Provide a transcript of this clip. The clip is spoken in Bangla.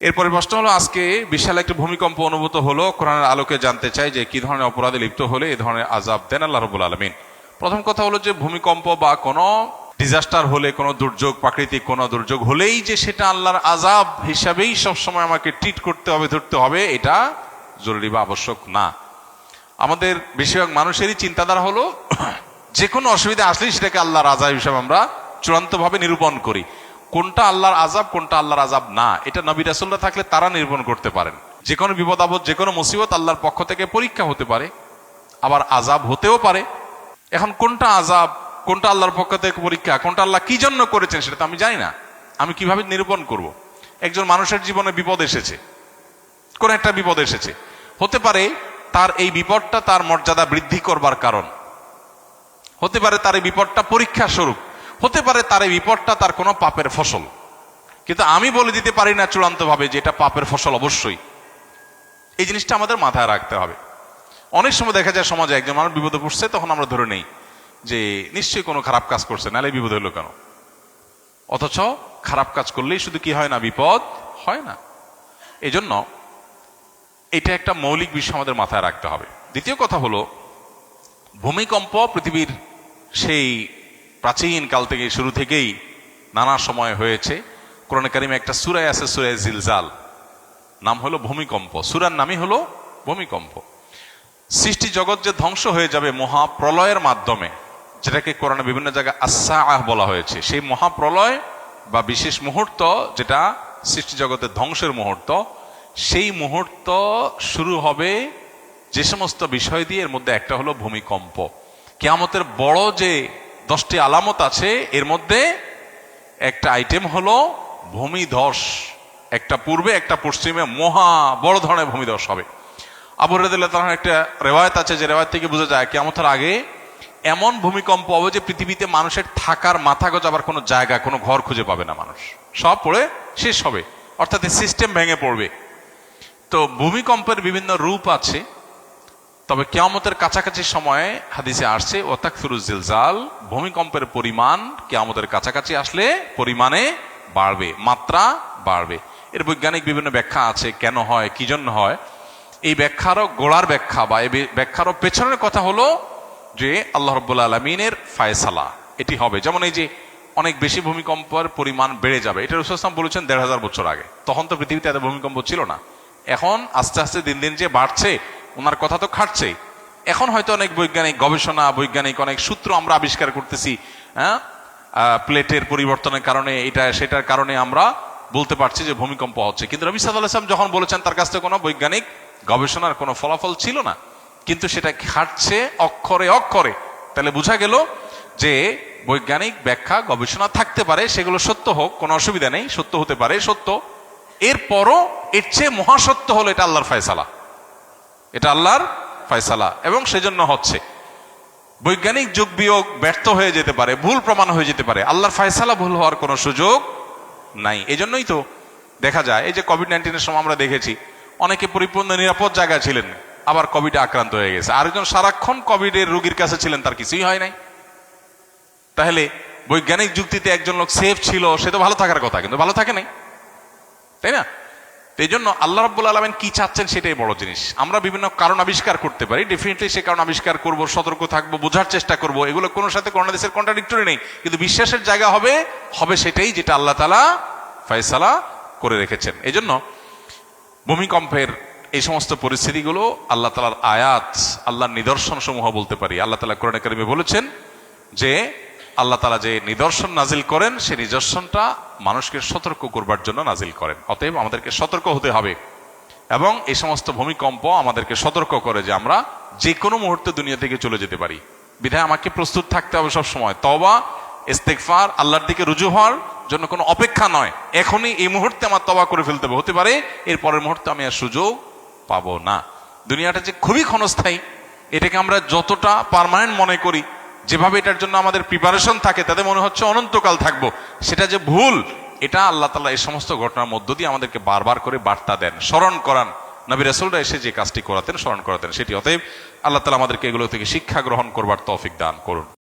এরপরে প্রশ্ন হলো, আজকে বিশাল একটা ভূমিকম্প অনুভূত হলো, কোরআনের আলোকে জানতে চাই যে কি ধরনের অপরাধে লিপ্ত হলে এই ধরনের আযাব দেন আল্লাহ রাব্বুল আলামিন। প্রথম কথা হলো যে ভূমিকম্প বা কোনো ডিজাস্টার হলে, কোনো দুর্যোগ, প্রাকৃতিক কোনো দুর্যোগ হলেই যে সেটা আল্লাহর আযাব হিসাবেই সবসময় আমাকে ট্রিট করতে হবে, ধরতে হবে, এটা জরুরি বা আবশ্যক না। আমাদের বেশিরভাগ মানুষেরই চিন্তাধারা হলো যে কোনো অসুবিধা আসলেই সেটাকে আল্লাহর আযাব হিসাবে আমরা চূড়ান্তভাবে নিরূপণ করি। কোনটা আল্লাহর আযাব, কোনটা আল্লাহর আযাব না, এটা নবী রাসূলরা থাকলে তারা নিরূপণ করতে পারেন। যে কোনো বিপদ আপদ, যে কোনো মুসিবত আল্লাহর পক্ষ থেকে পরীক্ষা হতে পারে, আবার আযাব হতেও পারে। এখন কোনটা আযাব, কোনটা আল্লাহর পক্ষ থেকে পরীক্ষা, কোনটা আল্লাহ কি জন্য করেছেন সেটা তো আমি জানি না। আমি কিভাবে নিরূপণ করব? একজন মানুষের জীবনে বিপদ এসেছে, কোন একটা বিপদ এসেছে, হতে পারে তার এই বিপদটা তার মর্যাদা বৃদ্ধি করবার কারণ, হতে পারে তার এই বিপদটা পরীক্ষা স্বরূপ, হতে পারে তার এই বিপদটা তার কোনো পাপের ফসল। কিন্তু আমি বলে দিতে পারি না চূড়ান্তভাবে যে এটা পাপের ফসল অবশ্যই। এই জিনিসটা আমাদের মাথায় রাখতে হবে। অনেক সময় দেখা যায় সমাজে একজন মানুষ বিপদে পড়ছে, তখন আমরা ধরে নেই যে নিশ্চয়ই কোনো খারাপ কাজ করছে, নাহলে বিপদ হলো কেন। অথচ খারাপ কাজ করলেই শুধু কি হয় না, বিপদ হয় না। এই জন্য এটা একটা মৌলিক বিষয় আমাদের মাথায় রাখতে হবে। দ্বিতীয় কথা হলো, ভূমিকম্প পৃথিবীর সেই প্রাচীন কাল থেকে, শুরু থেকেই নানা সময় হয়েছে। কোরআনে কারিমে একটা সূরা আছে, সূরা জিলজাল, নাম হলো ভূমিকম্প। সূরার নামই হলো ভূমিকম্প। সৃষ্টি জগৎ যে ধ্বংস হয়ে যাবে মহাপ্রলয়ের মাধ্যমে, যেটাকে কোরআনে বিভিন্ন জায়গায় আস-সাআহ বলা হয়েছে, সেই মহাপ্রলয় বা বিশেষ মুহূর্ত, যেটা সৃষ্টি জগতের ধ্বংসের মুহূর্ত, সেই মুহূর্ত শুরু হবে যে সমস্ত বিষয় দিয়ে, এর মধ্যে একটা হলো ভূমিকম্প। কিয়ামতের বড় যে 10টি আলামত আছে, এর মধ্যে একটা আইটেম হলো ভূমিধস। একটা পূর্বে একটা পশ্চিমে মহা বড় ধরনের ভূমিধস হবে। আবু হুরায়রা রাদিয়াল্লাহু তাআলা একটা রেওয়ায়েত আছে, যে রেওয়ায়েত থেকে বোঝা যায় কিয়ামতের আগে এমন ভূমিকম্প হবে যে পৃথিবীতে মানুষের থাকার মাথা গোজাবার কোনো জায়গা, কোনো ঘর খুঁজে পাবে না মানুষ, সব পড়ে শেষ হবে, অর্থাৎ সিস্টেম ভেঙে পড়বে। তো ভূমিকম্পের বিভিন্ন রূপ আছে, তবে কিয়ামতের কাছাকাছি সময়ে হাদিসে আসছে ওয়াতাকসুরুজ জিলজাল, ভূমিকম্পের পরিমাণ কিয়ামতের কাছাকাছি আসলে পরিমাণে বাড়বে, মাত্রা বাড়বে। এর বৈজ্ঞানিক বিভিন্ন ব্যাখ্যা আছে, কেন হয়, কি জন্য হয়। এই ব্যাখ্যারও গোড়ার ব্যাখ্যা বা এই ব্যাখ্যারও পেছনের কথা হলো যে আল্লাহ রাব্বুল আলামিনের ফায়সালা এটি হবে। যেমন এই যে অনেক বেশি ভূমিকম্পের পরিমাণ বেড়ে যাবে, এটা রাসূল সাল্লাল্লাহু আলাইহি ওয়াসাল্লাম বলেছেন ১৫০০ বছর আগে। তখন তো পৃথিবীতে এত ভূমিকম্প ছিল না। এখন আস্তে আস্তে দিন দিন যে বাড়ছে, ওনার কথা তো খাটছেই। এখন হয়তো অনেক বৈজ্ঞানিক গবেষণা, বৈজ্ঞানিক অনেক সূত্র আমরা আবিষ্কার করতেছি, প্লেটের পরিবর্তনের কারণে, এটা সেটার কারণে আমরা বলতে পারছি যে ভূমিকম্প হচ্ছে। কিন্তু নবী সাল্লাল্লাহু আলাইহি ওয়াসাল্লাম যখন বলেছেন, তার কাছ থেকে কোনো বৈজ্ঞানিক গবেষণার কোনো ফলাফল ছিল না, কিন্তু সেটা খাটছে অক্ষরে অক্ষরে। তাহলে বোঝা গেল যে বৈজ্ঞানিক ব্যাখ্যা, গবেষণা থাকতে পারে, সেগুলো সত্য হোক, কোনো অসুবিধা নেই, সত্য হতে পারে, সত্য। এরপরও এর চেয়ে মহাসত্য হলো এটা আল্লাহর ফয়সালা, এটা আল্লাহর ফয়সালা, এবং সেজন্য হচ্ছে। বৈজ্ঞানিক যোগ বিয়োগ ব্যর্থ হয়ে যেতে পারে, ভুল প্রমাণ হয়ে যেতে পারে, আল্লাহর ফয়সালা ভুল হওয়ার কোনো সুযোগ নাই। এই জন্যই তো দেখা যায়, এই যে কোভিড-19 সময় আমরা দেখেছি অনেকে পরিপূর্ণ নিরাপদ জায়গায় ছিলেন, আবার কোভিডে আক্রান্ত হয়ে গেছে। আরেকজন সারাক্ষণ কোভিডের রোগীর কাছে ছিলেন, তার কিছুই হয় নাই। তাহলে বৈজ্ঞানিক যুক্তিতে একজন লোক সেফ ছিল, সে তো ভালো থাকার কথা, কিন্তু ভালো থাকে নাই, তাই না? এই জন্য আল্লাহ রাব্বুল আলামিন কি চাচ্ছেন সেটাই বড় জিনিস। আমরা বিভিন্ন কারণ আবিষ্কার করতে পারি, ডেফিনেটলি সে কারণ আবিষ্কার করব, সতর্ক থাকবো, বোঝার চেষ্টা করব, এগুলো কোনো সাথে কোনো দেশের কন্ট্রাডিক্টরি নেই। কিন্তু বিশ্বাসের জায়গা হবে সেটাই যেটা আল্লাহ তাআলা ফয়সালা করে রেখেছেন। এই জন্য ভূমিকম্পের এই সমস্ত পরিস্থিতিগুলো আল্লাহ তাআলার আয়াত, আল্লাহর নিদর্শন সমূহ বলতে পারি। আল্লাহ তাআলা কোরআনে কারিমে বলেছেন যে আল্লাহ তাআলা যে নিদর্শন নাজিল করেন, সেই নিদর্শনটা মানুষকে সতর্ক করবার জন্য নাজিল করেন। অতএব আমাদেরকে সতর্ক হতে হবে, এবং এই সমস্ত ভূমিকম্প আমাদেরকে সতর্ক করে যে আমরা যে কোনো মুহূর্তে দুনিয়া থেকে চলে যেতে পারি। বিধায় আমাকে প্রস্তুত থাকতে হবে সব সময়, তওবা, ইস্তেগফার, আল্লাহর দিকে রুজু হওয়ার জন্য কোনো অপেক্ষা নয়। এখনই এই মুহূর্তে আমার তওবা করে ফেলতে হবে, হতে পারে এর পরের মুহূর্তে আমি আর সুযোগ পাবো না। দুনিয়াটা যে খুবই ক্ষণস্থায়ী, এটাকে আমরা যতটা পার্মানেন্ট মনে করি, যেভাবে এটার জন্য আমাদের প্রিপারেশন থাকে, তাতে মনে হচ্ছে অনন্তকাল থাকবো, সেটা যে ভুল। এটা আল্লাহ তাআলা এই সমস্ত ঘটনার মধ্য দিয়ে আমাদেরকে বারবার করে বার্তা দেন, স্মরণ করান। নবী রাসূলরা এসে যে কাজটি করাতেন, স্মরণ করাতেন সেটি। অতএব আল্লাহ তাআলা আমাদেরকে এগুলো থেকে শিক্ষা গ্রহণ করবার তৌফিক দান করুন।